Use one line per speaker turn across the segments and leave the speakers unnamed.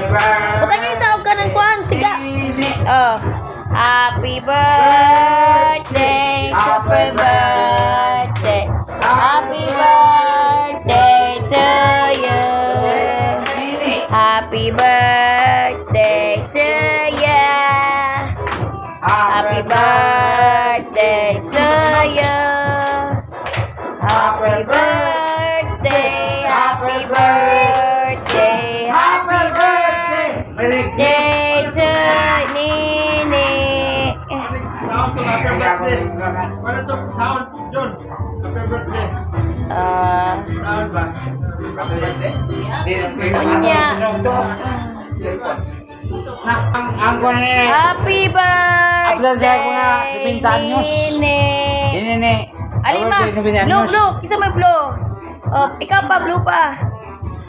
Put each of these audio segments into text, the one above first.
Butang yung isa ka ng kuwan. Siga. Oh. Happy birthday. Happy birthday. Happy birthday to you. Happy birthday to you. Happy birthday to you. Happy birthday. Happy birthday. Happy birthday to Nini.
Wala to sound John. Happy birthday. Sound ba? Happy birthday.
Punya. Happy birthday, Nini.
Ini.
Alima, blue. Kisa may blue. Oh, ikaw pa, blue pa.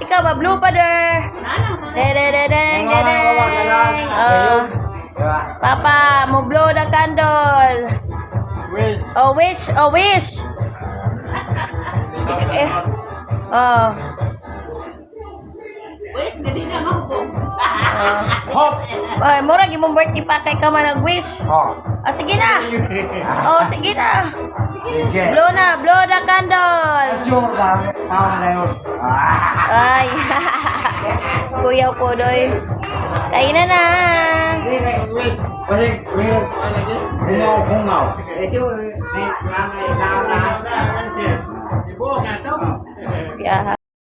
Ikaw ba, blue pa, der. Dedeng. Oh, Papa, mo blow the candle.
Wish.
Wish. Oh. Ay, mura gimong birthday pa kay ka man nag-wish. Sige na. Sige na. Blow the candle. Ay. Kuya po doy. Kain na. Yeah.